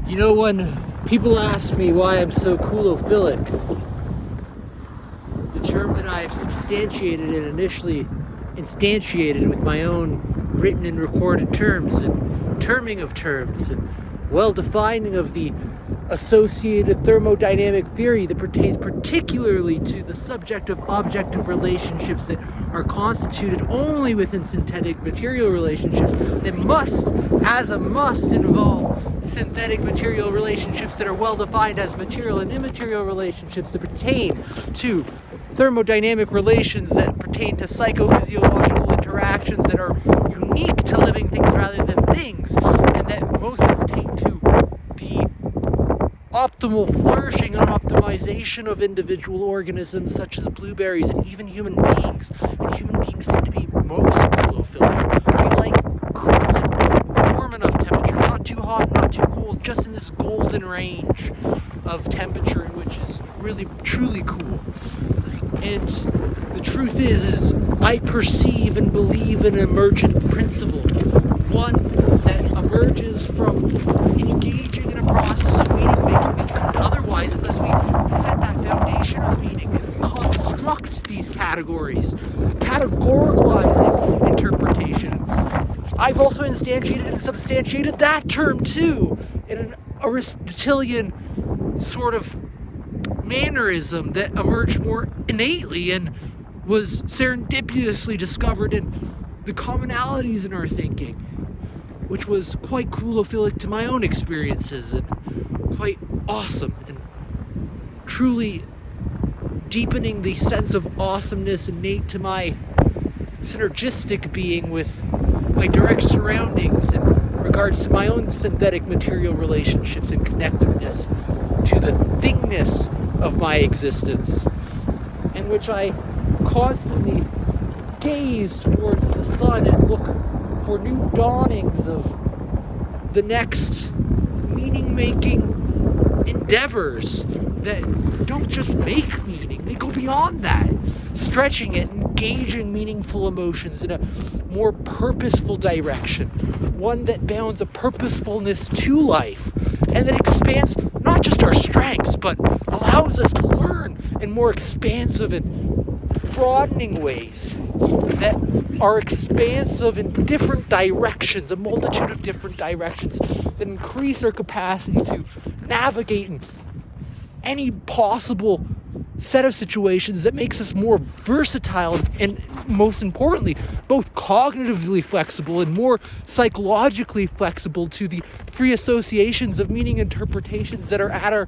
You know, when people ask me why I'm so Cool-O-Philic, the term that I've substantiated and initially instantiated with my own written and recorded terms and terming of terms and well-defining of the associated thermodynamic theory that pertains particularly to the subject of objective relationships that are constituted only within synthetic material relationships that must involve synthetic material relationships that are well-defined as material and immaterial relationships that pertain to thermodynamic relations that pertain to psychophysiological interactions that are unique to living things rather than things, and that mostly pertain to the optimal flourishing and optimization of individual organisms such as blueberries and even human beings. And human beings tend to be most Cool-O-Philic. We like cool and warm enough temperature, not too hot, not too cold, just in this golden range of temperature, which is really truly cool. And the truth is I perceive and believe in an emergent principle, one that emerges from engaging in a process of meaning making. It couldn't otherwise unless we set that foundation of meaning and construct these categories, categoricalizing interpretation. I've also instantiated and substantiated that term too in an Aristotelian sort of mannerism that emerged more innately and was serendipitously discovered in the commonalities in our thinking, which was quite Cool-O-Philic to my own experiences and quite awesome and truly deepening the sense of awesomeness innate to my synergistic being with my direct surroundings in regards to my own synthetic material relationships and connectedness to the thingness of my existence, in which I constantly gaze towards the sun and look for new dawnings of the next meaning-making endeavors that don't just make meaning, they go beyond that, stretching it, engaging meaningful emotions in a more purposeful direction, one that bounds a purposefulness to life, and that expands not just our strengths, but allows us to learn in more expansive and broadening ways that are expansive in different directions, a multitude of different directions that increase our capacity to navigate in any possible set of situations that makes us more versatile and, most importantly, both cognitively flexible and more psychologically flexible to the free associations of meaning interpretations that are at our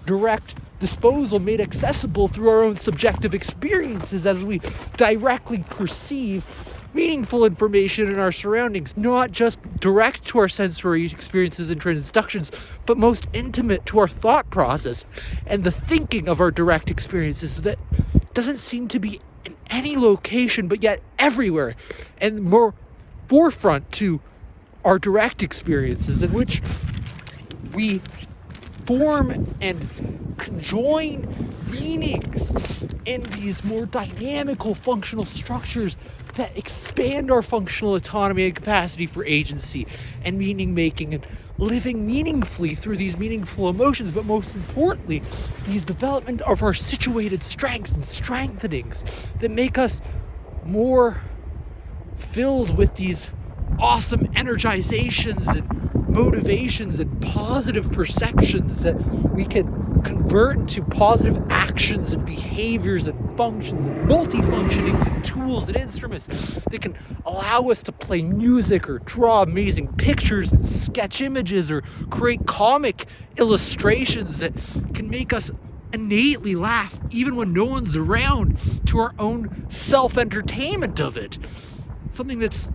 direct disposal, made accessible through our own subjective experiences as we directly perceive meaningful information in our surroundings, not just direct to our sensory experiences and transductions, but most intimate to our thought process and the thinking of our direct experiences that doesn't seem to be in any location, but yet everywhere, and more forefront to our direct experiences, in which we form and conjoin meanings in these more dynamical functional structures that expand our functional autonomy and capacity for agency and meaning making and living meaningfully through these meaningful emotions, but most importantly, these development of our situated strengths and strengthenings that make us more filled with these awesome energizations and motivations and positive perceptions that we can convert into positive actions and behaviors and functions and multifunctionings and tools and instruments that can allow us to play music or draw amazing pictures and sketch images or create comic illustrations that can make us innately laugh even when no one's around, to our own self-entertainment of it. Something that's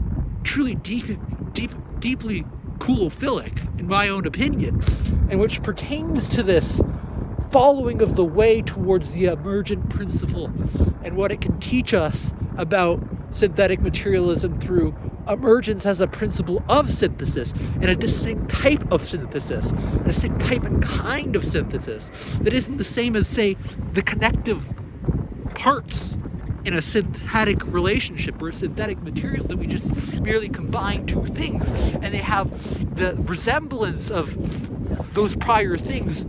truly deeply Cool-O-Philic, in my own opinion, and which pertains to this following of the way towards the emergent principle and what it can teach us about synthetic materialism through emergence as a principle of synthesis, and a distinct type of synthesis, a distinct type and kind of synthesis that isn't the same as, say, the connective parts in a synthetic relationship or a synthetic material that we just merely combine two things and they have the resemblance of those prior things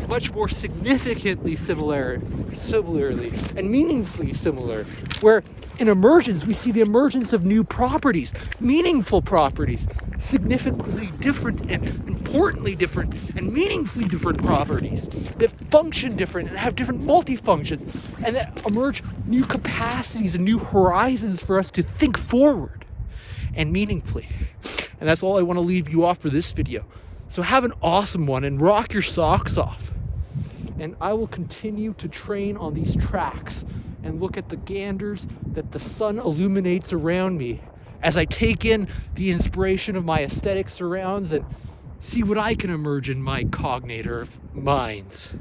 much more significantly similarly and meaningfully similar, where in emergence we see the emergence of new properties, meaningful properties, significantly different and importantly different and meaningfully different properties that function different and have different multifunctions, and that emerge new capacities and new horizons for us to think forward and meaningfully. And that's all I want to leave you off for this video. So have an awesome one and rock your socks off. And I will continue to train on these tracks and look at the ganders that the sun illuminates around me as I take in the inspiration of my aesthetic surrounds and see what I can emerge in my cognator of minds.